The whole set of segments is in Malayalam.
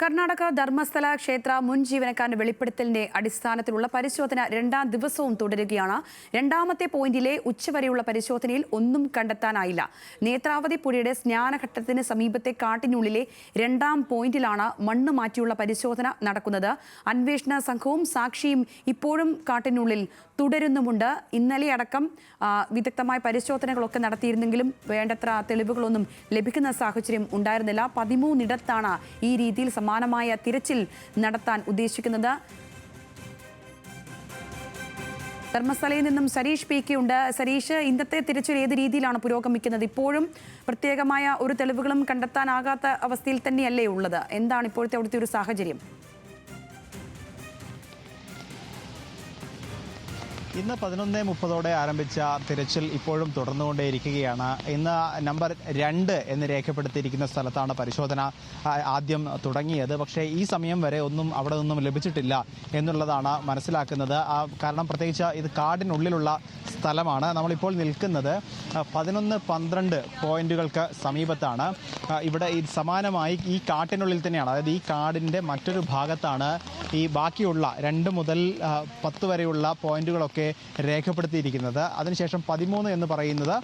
കർണാടക ധർമ്മസ്ഥല ക്ഷേത്ര മുൻ ജീവനക്കാരന്റെ വെളിപ്പെടുത്തലിന്റെ അടിസ്ഥാനത്തിലുള്ള പരിശോധന രണ്ടാം ദിവസവും തുടരുകയാണ്. രണ്ടാമത്തെ പോയിന്റിലെ ഉച്ചവരെയുള്ള പരിശോധനയിൽ ഒന്നും കണ്ടെത്താനായില്ല. നേത്രാവതി പുഴയുടെ സ്നാനഘട്ടത്തിന് സമീപത്തെ കാട്ടിനുള്ളിലെ രണ്ടാം പോയിന്റിലാണ് മണ്ണ് മാറ്റിയുള്ള പരിശോധന നടക്കുന്നത്. അന്വേഷണ സംഘവും സാക്ഷിയും ഇപ്പോഴും കാട്ടിനുള്ളിൽ തുടരുന്നുമുണ്ട്. ഇന്നലെ അടക്കം വിദഗ്ധമായ പരിശോധനകളൊക്കെ നടത്തിയിരുന്നെങ്കിലും വേണ്ടത്ര തെളിവുകളൊന്നും ലഭിക്കുന്ന സാഹചര്യം ഉണ്ടായിരുന്നില്ല. 13 ഈ രീതിയിൽ സമാനമായ തിരച്ചിൽ നടത്താൻ ഉദ്ദേശിക്കുന്നത്. ധർമ്മസ്ഥലയിൽ നിന്നും സരീഷ് പി.കെ. ഉണ്ട്. സരീഷ്, ഇന്നത്തെ തിരച്ചിൽ ഏത് രീതിയിലാണ് പുരോഗമിക്കുന്നത്? ഇപ്പോഴും പ്രത്യേകമായ ഒരു തെളിവുകളും കണ്ടെത്താനാകാത്ത അവസ്ഥയിൽ തന്നെയല്ലേ ഉള്ളത്? എന്താണ് ഇപ്പോഴത്തെ അവിടുത്തെ ഒരു സാഹചര്യം? ഇന്ന് 11:30 ആരംഭിച്ച തിരച്ചിൽ ഇപ്പോഴും തുടർന്നുകൊണ്ടേയിരിക്കുകയാണ്. ഇന്ന് നമ്പർ 2 എന്ന് രേഖപ്പെടുത്തിയിരിക്കുന്ന സ്ഥലത്താണ് പരിശോധന ആദ്യം തുടങ്ങിയത്. പക്ഷേ ഈ സമയം വരെ ഒന്നും അവിടെ നിന്നും ലഭിച്ചിട്ടില്ല എന്നുള്ളതാണ് മനസ്സിലാക്കുന്നത്. കാരണം പ്രത്യേകിച്ച് ഇത് കാടിനുള്ളിലുള്ള സ്ഥലമാണ്. നമ്മളിപ്പോൾ നിൽക്കുന്നത് 11-12 പോയിന്റുകൾക്ക് സമീപത്താണ്. ഇവിടെ ഈ സമാനമായി ഈ കാട്ടിനുള്ളിൽ തന്നെയാണ്, അതായത് ഈ കാടിൻ്റെ മറ്റൊരു ഭാഗത്താണ് ഈ ബാക്കിയുള്ള 2 മുതൽ 10 വരെയുള്ള പോയിന്റുകളൊക്കെ രേഖപ്പെടുത്തിയിരിക്കുന്നത്. അതിനുശേഷം 13 എന്ന് പറയുന്നത്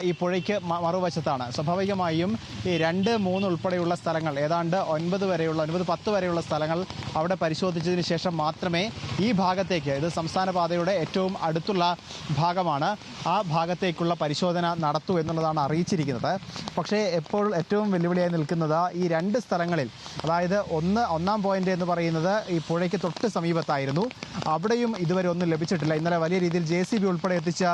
ഈ പുഴയ്ക്ക് മറുവശത്താണ്. സ്വാഭാവികമായും ഈ 2, 3 ഉൾപ്പെടെയുള്ള സ്ഥലങ്ങൾ, ഏതാണ്ട് 9-10 വരെയുള്ള സ്ഥലങ്ങൾ അവിടെ പരിശോധിച്ചതിന് ശേഷം മാത്രമേ ഈ ഭാഗത്തേക്ക്, ഇത് സംസ്ഥാന പാതയുടെ ഏറ്റവും അടുത്തുള്ള ഭാഗമാണ്, ആ ഭാഗത്തേക്കുള്ള പരിശോധന നടത്തൂ എന്നുള്ളതാണ് അറിയിച്ചിരിക്കുന്നത്. പക്ഷേ ഇപ്പോൾ ഏറ്റവും വെല്ലുവിളിയായി നിൽക്കുന്നത് ഈ 2 സ്ഥലങ്ങളിൽ, അതായത് ഒന്നാം പോയിന്റ് എന്ന് പറയുന്നത് ഈ പുഴയ്ക്ക് തൊട്ട് സമീപത്തായിരുന്നു. അവിടെയും ഇതുവരെ ഒന്നും ലഭിച്ചിട്ടില്ല. ഇന്നലെ വലിയ രീതിയിൽ JCB ഉൾപ്പെടെ എത്തിച്ച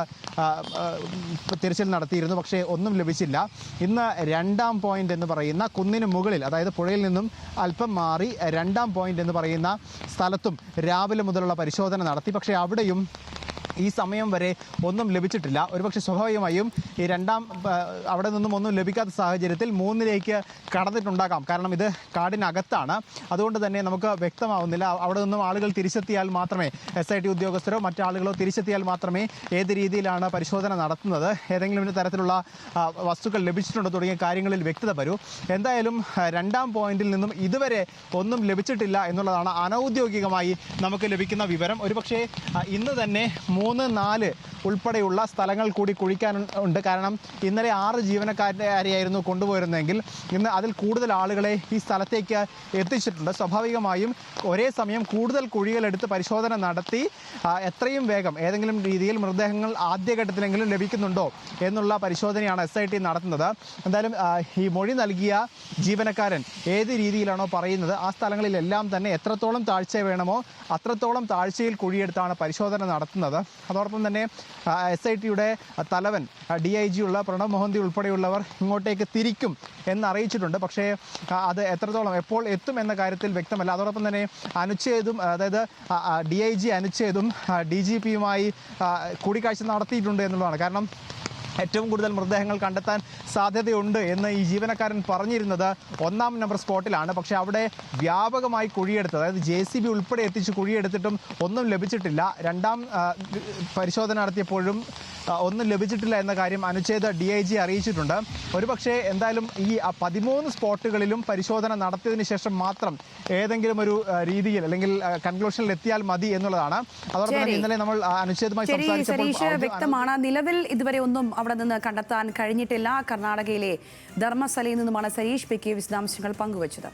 തിരച്ചിൽ നടത്തിയിരുന്നു, പക്ഷേ ഒന്നും ലഭിച്ചില്ല. ഇന്ന് രണ്ടാം പോയിന്റ് എന്ന് പറയുന്ന കുന്നിന് മുകളിൽ, അതായത് പുഴയിൽ നിന്നും അല്പം മാറി രണ്ടാം പോയിന്റ് എന്ന് പറയുന്ന സ്ഥലത്തും രാവിലെ മുതലുള്ള പരിശോധന നടത്തി. പക്ഷേ അവിടെയും ഈ സമയം വരെ ഒന്നും ലഭിച്ചിട്ടില്ല. ഒരുപക്ഷെ സ്വാഭാവികമായും ഈ അവിടെ നിന്നും ഒന്നും ലഭിക്കാത്ത സാഹചര്യത്തിൽ 3ലേക്ക് കടന്നിട്ടുണ്ടാകാം. കാരണം ഇത് കാടിനകത്താണ്. അതുകൊണ്ട് തന്നെ നമുക്ക് വ്യക്തമാവുന്നില്ല. അവിടെ നിന്നും ആളുകൾ തിരിച്ചെത്തിയാൽ മാത്രമേ, SIT ഉദ്യോഗസ്ഥരോ മറ്റാളുകളോ തിരിച്ചെത്തിയാൽ മാത്രമേ ഏത് രീതിയിലാണ് പരിശോധന നടത്തുന്നത്, ഏതെങ്കിലും തരത്തിലുള്ള വസ്തുക്കൾ ലഭിച്ചിട്ടുണ്ടോ തുടങ്ങിയ കാര്യങ്ങളിൽ വ്യക്തത വരൂ. എന്തായാലും രണ്ടാം പോയിന്റിൽ നിന്നും ഇതുവരെ ഒന്നും ലഭിച്ചിട്ടില്ല എന്നുള്ളതാണ് അനൗദ്യോഗികമായി നമുക്ക് ലഭിക്കുന്ന വിവരം. ഒരുപക്ഷെ ഇന്ന് തന്നെ 3-4 ഉൾപ്പെടെയുള്ള സ്ഥലങ്ങൾ കൂടി കുഴിക്കാനുണ്ട്. കാരണം ഇന്നലെ 6 ജീവനക്കാരെയായിരുന്നു കൊണ്ടുപോയിരുന്നതെങ്കിൽ ഇന്ന് അതിൽ കൂടുതൽ ആളുകളെ ഈ സ്ഥലത്തേക്ക് എത്തിച്ചിട്ടുണ്ട്. സ്വാഭാവികമായും ഒരേ സമയം കൂടുതൽ കുഴികളെടുത്ത് പരിശോധന നടത്തി എത്രയും വേഗം ഏതെങ്കിലും രീതിയിൽ മൃതദേഹങ്ങൾ ആദ്യഘട്ടത്തിലെങ്കിലും ലഭിക്കുന്നുണ്ടോ എന്നുള്ള പരിശോധനയാണ് SIT നടത്തുന്നത്. എന്തായാലും ഈ മൊഴി നൽകിയ ജീവനക്കാരൻ ഏത് രീതിയിലാണോ പറയുന്നത്, ആ സ്ഥലങ്ങളിലെല്ലാം തന്നെ എത്രത്തോളം താഴ്ച വേണമോ അത്രത്തോളം താഴ്ചയിൽ കുഴിയെടുത്താണ് പരിശോധന നടത്തുന്നത്. അതോടൊപ്പം തന്നെ SITയുടെ തലവൻ DIG ഉള്ള പ്രണബ് മൊഹന്തി ഉൾപ്പെടെയുള്ളവർ ഇങ്ങോട്ടേക്ക് തിരിക്കും എന്നറിയിച്ചിട്ടുണ്ട്. പക്ഷേ അത് എത്രത്തോളം എപ്പോൾ എത്തും എന്ന കാര്യത്തിൽ വ്യക്തമല്ല. അതോടൊപ്പം തന്നെ അനുച്ഛേദും, അതായത് DIG അനുച്ഛേദും DGPയുമായി കൂടിക്കാഴ്ച നടത്തിയിട്ടുണ്ട് എന്നുള്ളതാണ്. കാരണം ഏറ്റവും കൂടുതൽ മൃതദേഹങ്ങൾ കണ്ടെത്താൻ സാധ്യതയുണ്ട് എന്ന് ഈ ജീവനക്കാരൻ പറഞ്ഞിരുന്നത് 1-ാം നമ്പർ സ്പോട്ടിലാണ്. പക്ഷേ അവിടെ വ്യാപകമായി കുഴിയെടുത്തത്, അതായത് JCB ഉൾപ്പെടെ എത്തിച്ച് കുഴിയെടുത്തിട്ടും ഒന്നും ലഭിച്ചിട്ടില്ല. രണ്ടാം പരിശോധന നടത്തിയപ്പോഴും ഒന്നും ലഭിച്ചിട്ടില്ല എന്ന കാര്യം അനുച്ഛേദ DIG അറിയിച്ചിട്ടുണ്ട്. ഒരുപക്ഷെ എന്തായാലും ഈ 13 സ്പോട്ടുകളിലും പരിശോധന നടത്തിയതിനു ശേഷം മാത്രം ഏതെങ്കിലും ഒരു രീതിയിൽ അല്ലെങ്കിൽ കൺക്ലൂഷനിൽ എത്തിയാൽ മതി എന്നുള്ളതാണ്. അതോടൊപ്പം തന്നെ ഇന്നലെ നമ്മൾ അനുച്ഛേദമായി സംസാരിച്ചപ്പോൾ വ്യക്തമാണ്, നിലവിൽ ഇതുവരെ ഒന്നും അവിടെ നിന്ന് കണ്ടെത്താൻ കഴിഞ്ഞിട്ടില്ല. കർണാടകയിലെ ധർമ്മസ്ഥലയിൽ നിന്നുമാണ് സരീഷ് P.K. വിശദാംശങ്ങൾ പങ്കുവച്ചത്.